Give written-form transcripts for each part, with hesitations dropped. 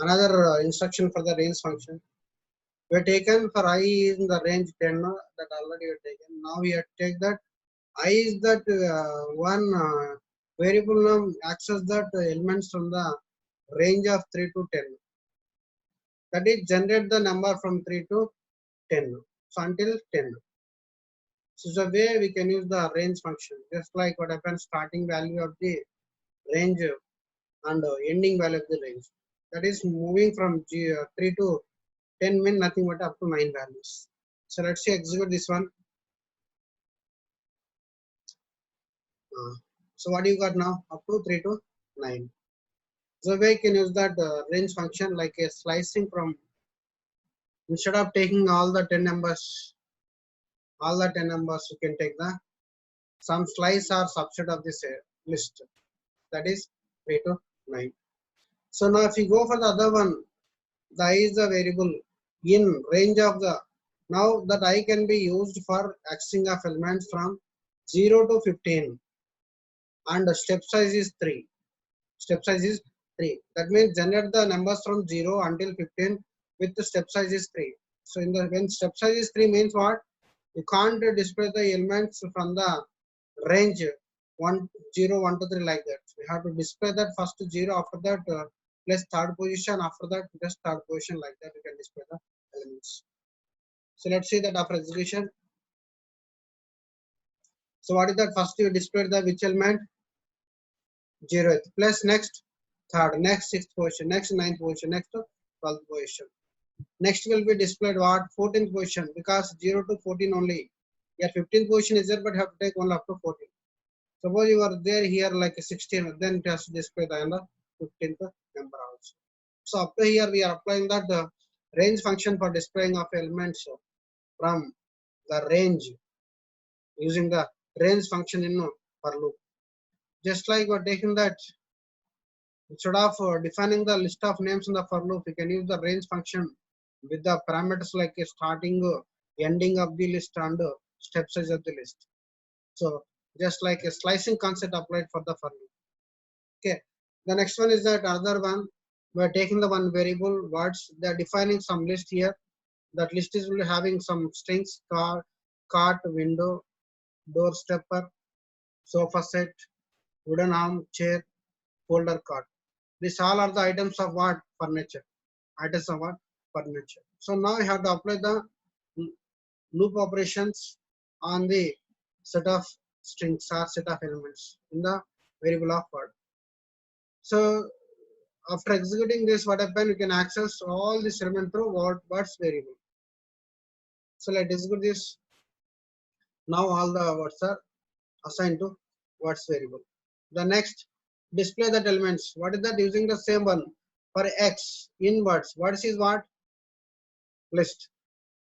Another instruction for the range function. We have taken for I in the range 10, that already we have taken. Now we have to take that I is that one variable num access that elements from the range of 3 to 10. That is generate the number from 3 to 10. So until 10. So the way we can use the range function, just like what happens starting value of the range and ending value of the range. That is moving from 3 to 10 mean nothing but up to 9 values. So let's see execute this one. So what you got now? Up to 3 to 9. So we can use that range function like a slicing from, instead of taking all the 10 numbers, you can take the some slice or subset of this list. That is 3 to 9. So now if you go for the other one, the I is the variable in range of the, now that I can be used for accessing of elements from 0 to 15 and the step size is 3. Step size is 3. That means generate the numbers from 0 until 15 with the step size is 3. So in the when step size is 3 means what? You can't display the elements from the range 1, 0, 1 to 3 like that. We have to display that first 0, after that plus third position, after that just third position, like that you can display the elements. So let's see that after execution. So what is that? First you display the which element? 0th plus next third, next 6th position, next 9th position, next 12th position. Next will be displayed what? 14th position, because 0 to 14 only. Here 15th position is there, but have to take only up to 14. Suppose you are there here like 16, then it has to display the 15th number also. So up to here we are applying that range function for displaying of elements from the range using the range function in for loop. Just like we're taking that, instead of defining the list of names in the for loop, we can use the range function with the parameters like a starting, ending of the list and step size of the list. So just like a slicing concept applied for the for loop. Okay. The next one is that other one. We're taking the one variable words. They're defining some list here. That list is will having some strings: car, cart, window, door stepper, sofa set, wooden arm, chair, folder cart. These all are the items of what? Furniture. Items of what? Furniture. So now you have to apply the loop operations on the set of strings or set of elements in the variable of word. So after executing this, what happens? You can access all this element through words variable. So let's execute this. Now all the words are assigned to words variable. The next, display that elements. What is that? Using the same one for X in words. Words is what? List.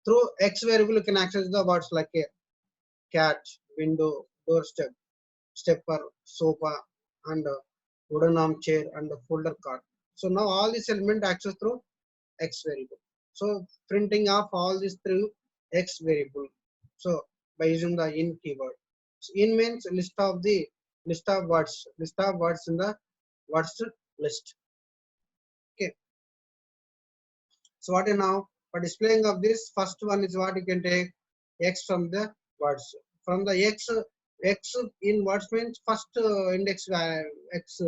Through X variable, you can access the words like a cat, window, doorstep, stepper, sofa, and wooden armchair and folder cart. So now all these elements access through X variable. So printing off all this through X variable. So by using the in keyword. So in means list of words in the words list. Okay. So what is now for displaying of this? First one is what you can take X from the words. From the X in words means first index X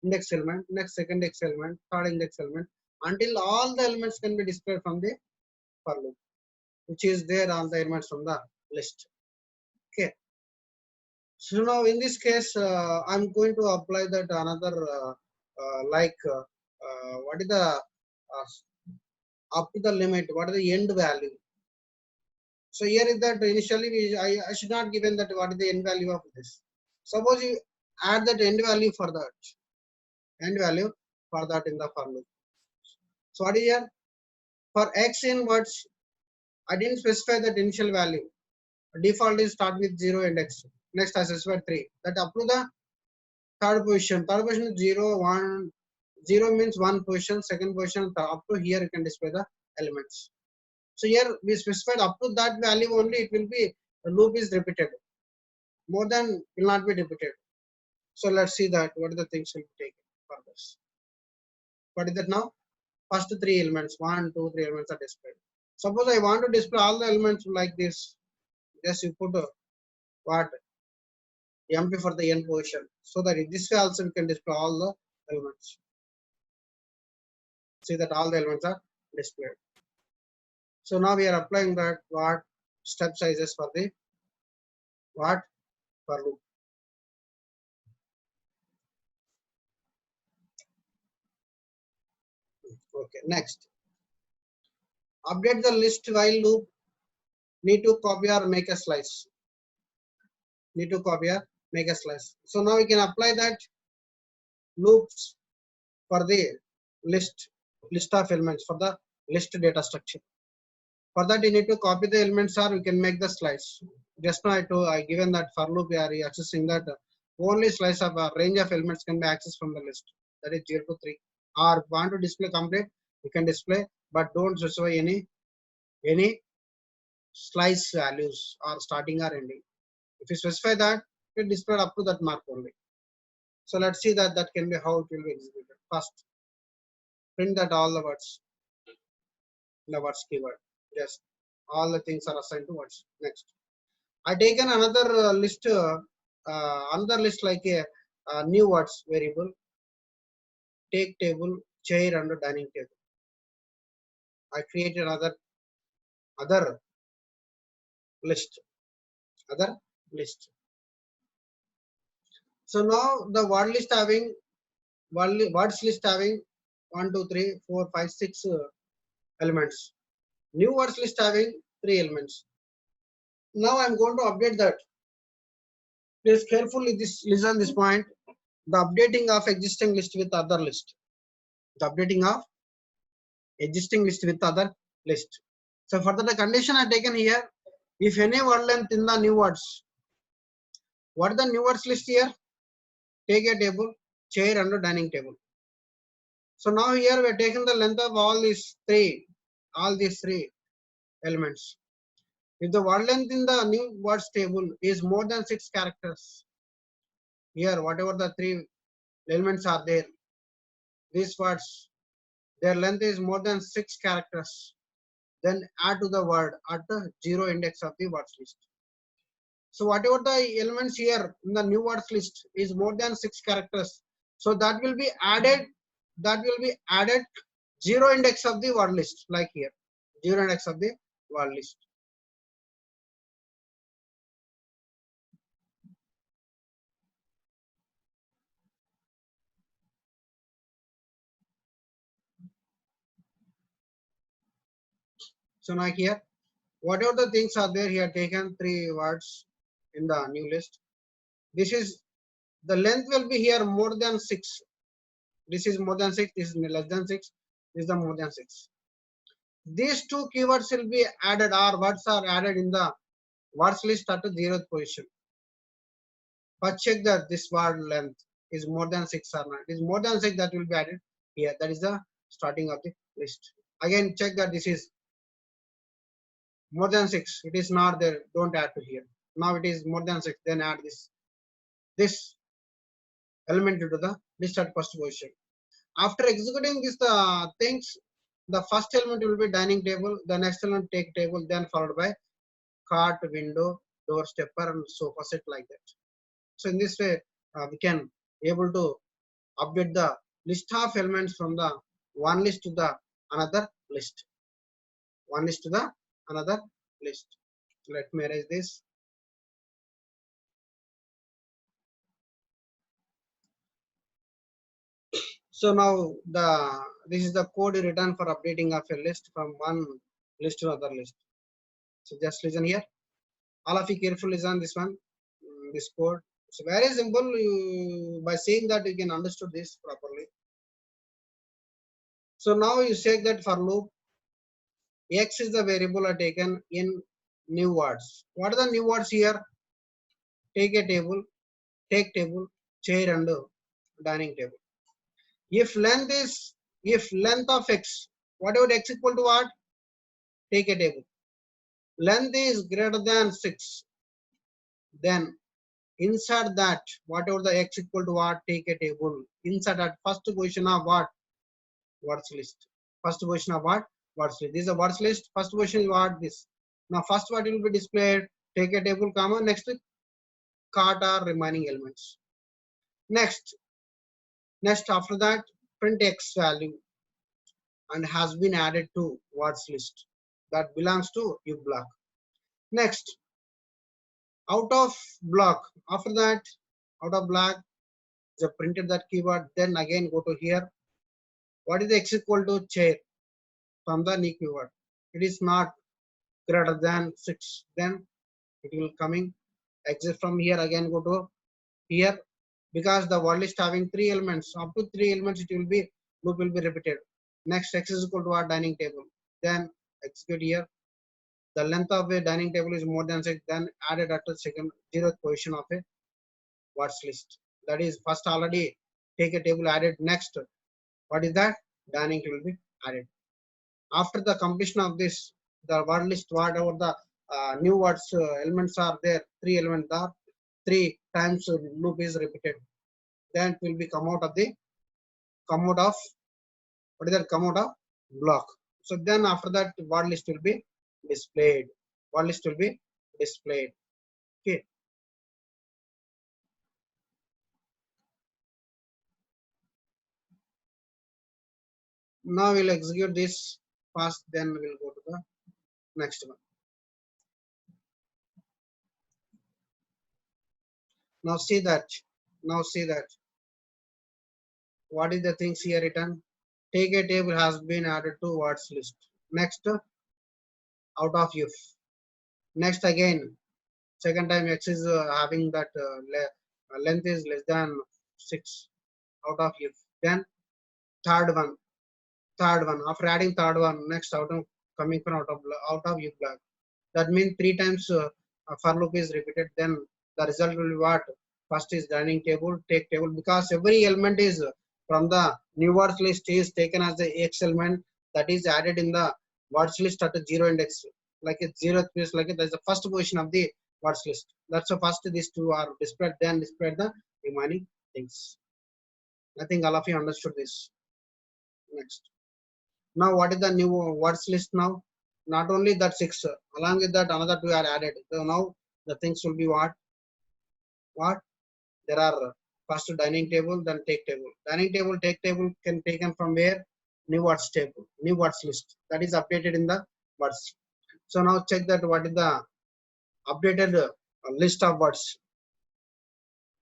index element, next second index element, third index element, until all the elements can be displayed from the for loop, which is there on the elements from the list. Okay. So now in this case, I'm going to apply that another what is the up to the limit? What is the end value? So here is that initially I should not given that what is the end value of this. Suppose you add that end value for that in the for loop. So what is here? For X in words, I didn't specify that initial value. Default is start with 0 and X. Next I specify 3. That up to the third position. Third position is 0, 1. 0 means one position, second position, up to here you can display the elements. So here we specified up to that value only it will be, the loop is repeated. More than will not be repeated. So let's see that what are the things will be taken for this. What is that now? first three elements, 1, 2, 3 elements are displayed. Suppose I want to display all the elements like this, just you put what MP for the n position, so that in this way also we can display all the elements. See that all the elements are displayed. So now we are applying that what step sizes for the what for loop. Okay, next update the list while loop. Need to copy or make a slice. Need to copy or make a slice. So now we can apply that loops for the list of elements for the list data structure. For that you need to copy the elements or we can make the slice. Just now I given that for loop we are accessing that only slice of a range of elements can be accessed from the list. That is 0 to 3. Or want to display complete, you can display, but don't specify any slice values or starting or ending. If you specify that, it display up to that mark only. So let's see that can be how it will be executed. First, print that all the words, keyword. Yes, all the things are assigned to words. Next, I taken another another list like a new words variable. Take table, chair, and dining table. I created other list, other list. So now the word list having words list having 1, 2, 3, 4, 5, 6 elements. New words list having 3 elements. Now I am going to update that. Please carefully listen this point. The updating of existing list with other list. The updating of existing list with other list. So further the condition I taken here. If any word length in the new words. What is the new words list here? Take a table, chair, and a dining table. So now here we are taking the length of all these three elements. If the word length in the new words table is more than 6 characters, here whatever the 3 elements are there, these words, their length is more than 6 characters, then add to the word at the 0 index of the words list. So whatever the elements here in the new words list is more than 6 characters, so that will be added 0 index of the word list, like here 0 index of the word list. So now here whatever the things are there, here taken 3 words in the new list. This is the length will be here more than 6. This is more than 6, this is less than 6, this is the more than 6. These 2 keywords will be added, or words are added in the words list at the 0th position. But check that this word length is more than 6 or not. It is more than 6, that will be added here. That is the starting of the list. Again check that this is more than 6. It is not there. Don't add to here. Now it is more than 6. Then add this element into the list at first position. After executing these things, the first element will be dining table. The next element take table. Then followed by cart, window, door stepper, and sofa set, like that. So in this way, we can able to update the list of elements from the one list to the another list. One list to the another list. Let me erase this. So now this is the code written for updating of a list from one list to another list. So just listen here. All of you carefully listen this one, this code. It's very simple. By saying that you can understood this properly. So now you say that for loop, X is the variable are taken in new words. What are the new words here? Take a table, take table, chair, and dining table. If length of X, whatever X equal to what? Take a table. Length is greater than 6. Then insert that, whatever the X equal to what? Take a table. Insert that first position of what? Words list. First position of what? Words list. This is a words list. First position is what? This. Now first what will be displayed? Take a table, comma, next cart or remaining elements. Next after that, print X value and has been added to words list that belongs to if block. Next, out of block. After that, out of block, the printed that keyword. Then again go to here. What is the X equal to chair from the new keyword? It is not greater than 6. Then it will coming. Exit from here, again go to here, because the word list having 3 elements. Up to 3 elements it will be loop will be repeated. Next, X is equal to our dining table. Then execute here. The length of a dining table is more than 6. Then added at the second 0th position of a words list. That is first already take a table added. Next, what is that? Dining table will be added. After the completion of this, the word list, whatever the new words elements are there, 3 elements are 3 times loop is repeated. Then it will be come out of what is that? Come out of block. So then after that, word list will be displayed. Word list will be displayed. Okay. Now we'll execute this first, then we'll go to the next one. Now see that. What is the things here written? Take a table has been added to words list. Next, out of if. Next again, second time X is having that length is less than 6. Out of if. Then third one. After adding third one, next out of coming from out of if block. That means 3 times for loop is repeated. Then the result will be what? First is dining table, take table, because every element is from the new words list is taken as the X element that is added in the words list at a 0 index, like a 0th place, like that's the first position of the words list. That's the first these two are displayed, then displayed the remaining things. I think all of you understood this. Next. Now what is the new words list now? Not only that 6, along with that another 2 are added. So now the things will be what? There are first dining table, then take table. Dining table, take table can taken from where? New words table, new words list. That is updated in the words. So now check that what is the updated list of words.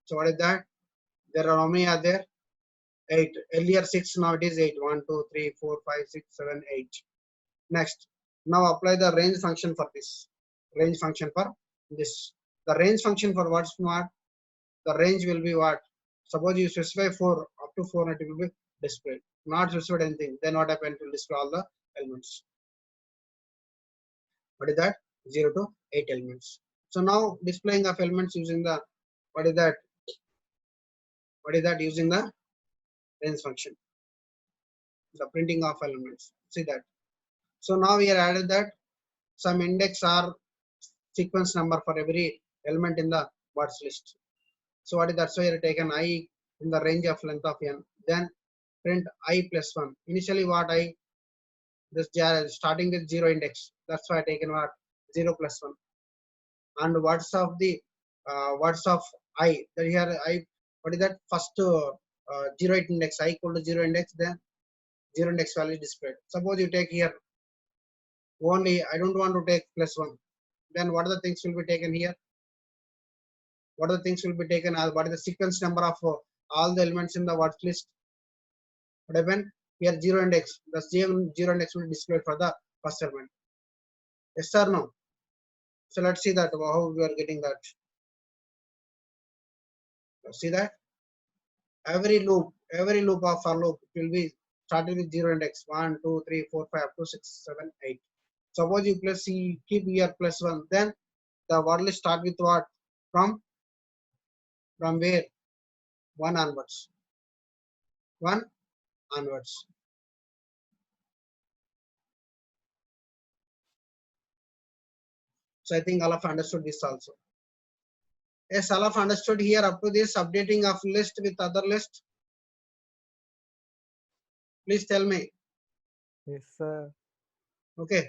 So what is that? There are how many are there? 8. Earlier 6, now it is 8. 1, 2, 3, 4, 5, 6, 7, 8. Next. Now apply the range function for this. Range function for this. The range function for what's what? The range will be what? Suppose you specify 4, up to 4, it will be displayed. Not specified anything. Then what happens? It will display all the elements. What is that? 0 to 8 elements. So now displaying of elements using the what is that? Using the range function. The printing of elements. See that. So now we are added that some index or sequence number for every element in the words list. So what is that? So here taken I in the range of length of n. Then print I plus 1. Initially what I this starting with 0 index. That's why I taken what 0 plus 1. And words of the words of I. That here I what is that? First 0 index I equal to 0 index. Then 0 index value is displayed. Suppose you take here only I don't want to take plus 1. Then what are the things will be taken here? What are the things will be taken as what is the sequence number of all the elements in the words list? What happened? Here 0 index. The same 0 index will be displayed for the first element. Yes or no? So let's see that how we are getting that. See that? Every loop of for loop will be started with 0 index 1, 2, 3, 4, 5 up to 6, 7, 8. Suppose you plus C keep here plus 1, then the word list start with what? From where? 1 onwards. 1 onwards. So I think all of understood this also. Yes, all of understood here up to this updating of list with other list. Please tell me. Yes, sir. Okay.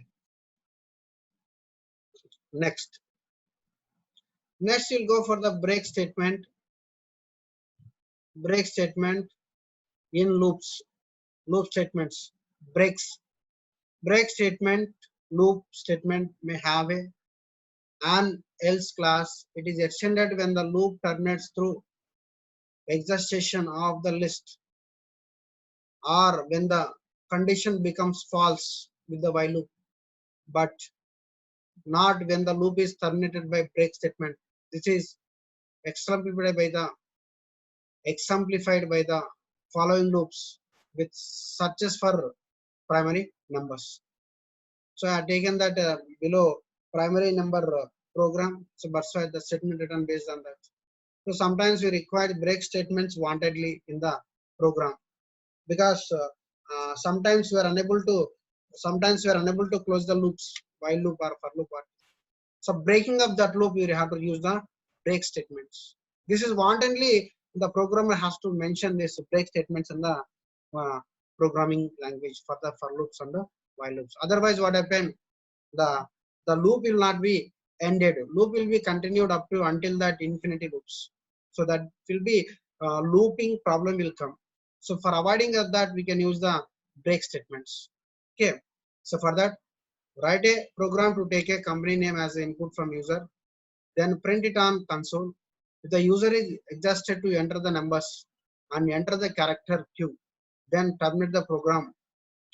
Next. Next, you'll go for the break statement. Break statement in loops. Loop statements. Breaks. Break statement. Loop statement may have an else class. It is extended when the loop terminates through exhaustion of the list or when the condition becomes false with the while loop, but not when the loop is terminated by break statement. This is exemplified by the following loops with searches for primary numbers. So I have taken that below primary number program. So that's why the statement written based on that. So sometimes we require break statements wantedly in the program because sometimes we are unable to close the loops while loop or for loop. So breaking up that loop, you have to use the break statements. This is wantonly the programmer has to mention this break statements in the uh, programming language for the for loops and the while loops. Otherwise, what happen? The the loop will not be ended. Loop will be continued up to until that infinity loops. So that will be looping problem will come. So for avoiding of that, we can use the break statements. Okay. So for that, write a program to take a company name as the input from user, then print it on console. If the user is adjusted to enter the numbers and enter the character Q, then terminate the program,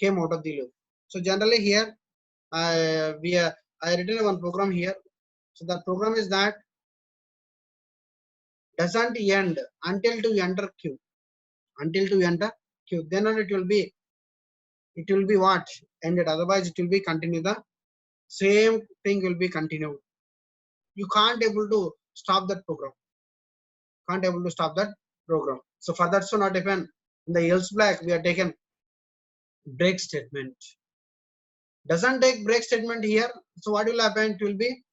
came out of the loop. So generally here, I written one program here. So the program is that doesn't end until to enter Q, until to enter Q. Then on it will be what ended. Otherwise, it will be continue the same thing will be continued. You can't able to stop that program. Can't able to stop that program. So for that, so not even in the else black we are taken break statement. Doesn't take break statement here. So what will happen? It will be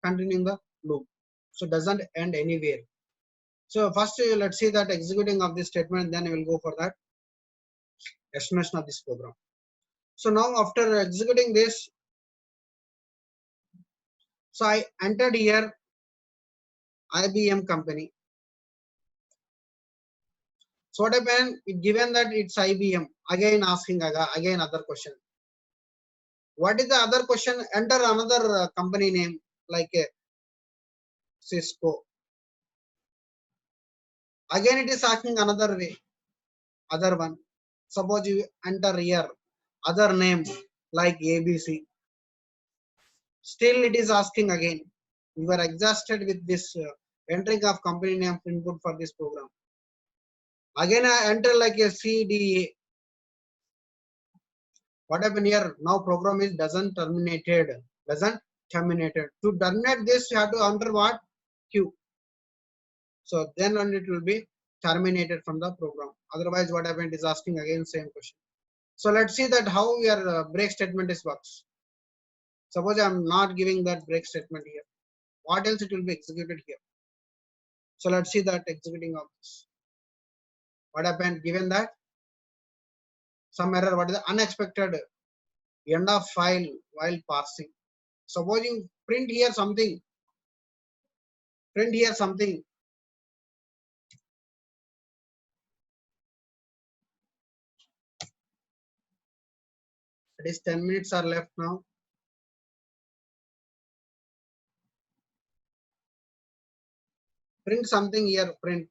continuing the loop. So doesn't end anywhere. So first let's see that executing of this statement. Then we will go for that estimation of this program. So now after executing this, so I entered here IBM company. So what happened? Given that it's IBM, again asking again other question. What is the other question? Enter another company name like Cisco. Again, it is asking another way, other one. Suppose you enter here, other name like ABC. Still, it is asking again. You are exhausted with this entering of company name input for this program. Again, I enter like a CDA. What happened here? Now program is doesn't terminated. Doesn't terminated. To terminate this, you have to enter what? Q. So then only it will be terminated from the program. Otherwise, what happened is asking again same question. So let's see that how your break statement is works. Suppose I'm not giving that break statement here. What else it will be executed here? So let's see that executing of this. What happened given that some error? What is the unexpected end of file while parsing? Supposing print here something. Print here something. It is 10 minutes are left now. Print something here. Print.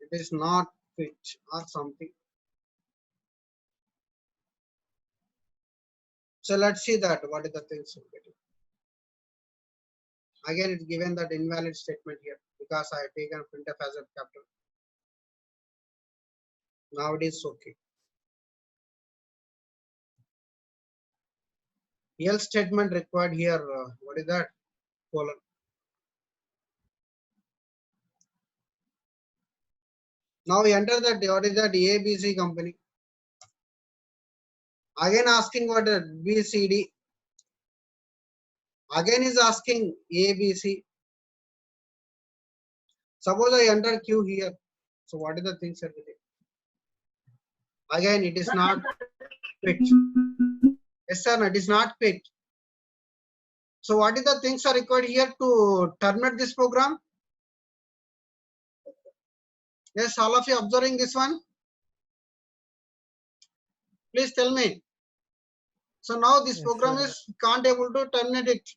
It is not fit or something. So let's see that what is the things. Again, it's given that invalid statement here because I have taken printf as a capital. Now it is okay. Else statement required here. What is that? Colon. Now we enter that. What is that? ABC company. Again asking what BCD. Again is asking ABC. Suppose I enter Q here. So what is the things are getting? Again, it is not fit. Yes, sir, no, it is not fit. So what is the things are required here to terminate this program? Yes, all of you observing this one? Please tell me. So now this Yes, program sir. is can't able to terminate it.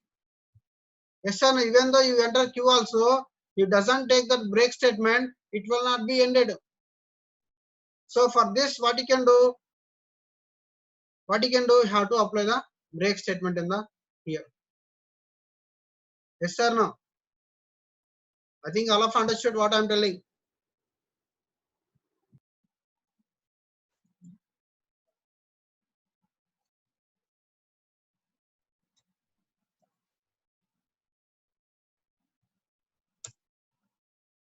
Yes, sir, no, even though you enter Q also, it doesn't take that break statement, it will not be ended. So for this, what you can do? What you can do, you have to apply the break statement in the here. Yes, sir, no? I think all of you understood what I am telling.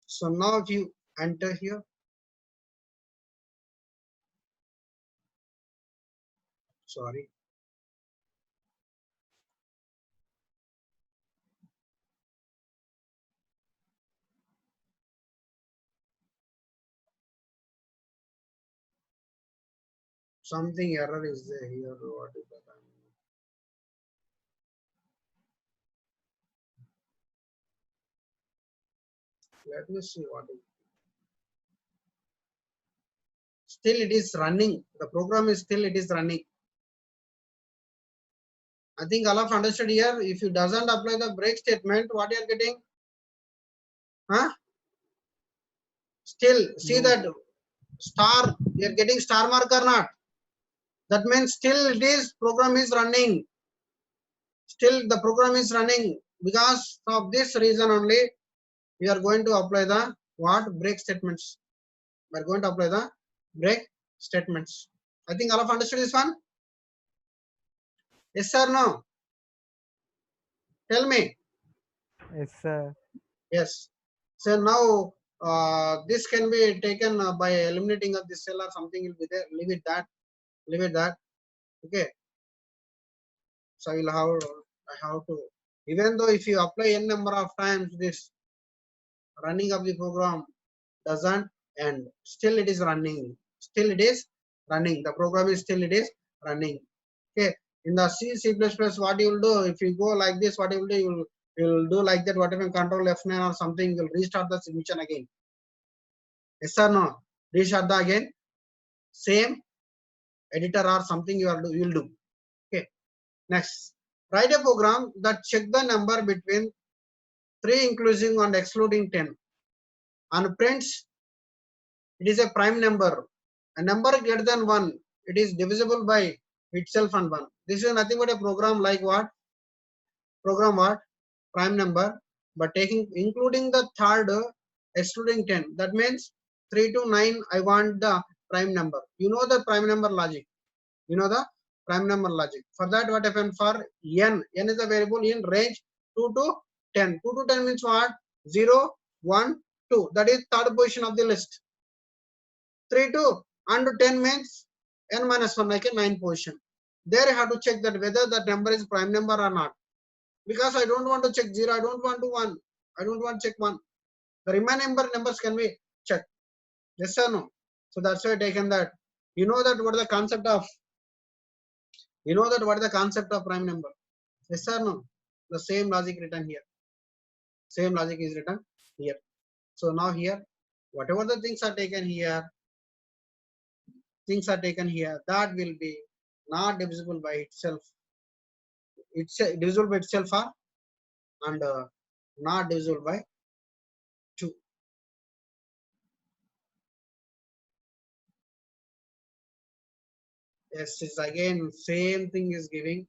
So now if you enter here, sorry. Something error is there here. What is that? Let me see what is. Still it is running. The program is still it is running. I think all of understood here. If you doesn't apply the break statement, what you are getting? Huh? Still see No. that star. You are getting star mark or not? That means still it is program is running. Still the program is running. Because of this reason only, we are going to apply the what break statements. We are going to apply the break statements. I think all of understood this one. Yes or no? Tell me. Yes, sir. Yes. So now this can be taken by eliminating of this cell or something will be there. Leave it that. Leave it that. Okay. So I have to. Even though if you apply n number of times, this running of the program doesn't end. Still it is running. Still it is running. The program is still it is running. Okay. In the C++, what you will do if you go like this? What you will do? You will do like that. Whatever control F9 or something, you will restart the simulation again. Yes or no? Restart the again. Same editor or something you will do. Okay. Next, write a program that check the number between 3 including and excluding 10 and prints it is a prime number. A number greater than 1, it is divisible by itself and 1. This is nothing but a program like what? Program what? Prime number, but taking including the third excluding 10. That means 3 to 9 I want the prime number. You know the prime number logic. You know the prime number logic. For that what happened for n? N is a variable in range 2 to 10. 2 to 10 means what? 0, 1, 2. That is third position of the list. 3 to and 10 means n minus 1 like a 9 position. There you have to check that whether that number is prime number or not. Because I don't want to check 0, I don't want to 1, I don't want to check 1. The remaining numbers can be checked. Yes or no? So that's why I taken that. You know that what is the concept of what is the concept of prime number? Yes or no? The same logic written here. Same logic is written here. So now here, whatever the things are taken here, that will be not divisible by itself. It's divisible by itself or and not divisible by 2. Yes, it's again same thing is giving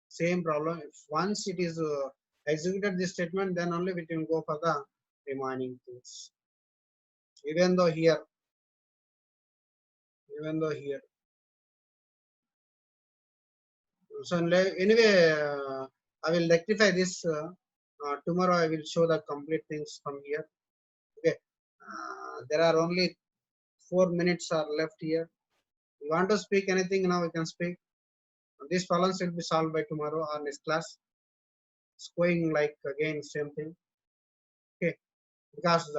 same problem. If once it is executed this statement, then only we can go for the remaining things. Even though here, so anyway, I will rectify this tomorrow. I will show the complete things from here. Okay, there are only 4 minutes are left here. You want to speak anything now? We can speak. This problems will be solved by tomorrow or next class. It's going like again same thing. Okay. because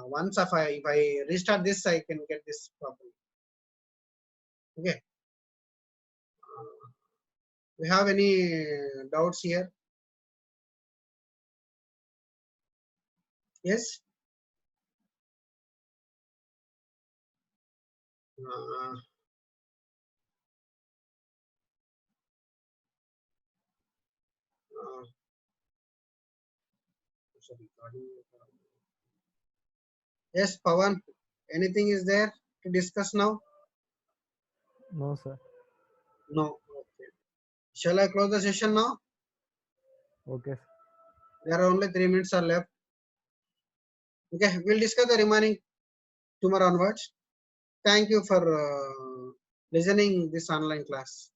once if I restart this, I can get this properly. Okay. We have any doubts here? Yes. Uh, uh, sorry, yes, Pawan. Anything is there to discuss now? No, sir. No. Okay. Shall I close the session now? Okay, sir. There are only 3 minutes are left. Okay, we'll discuss the remaining tomorrow onwards. Thank you for listening this online class.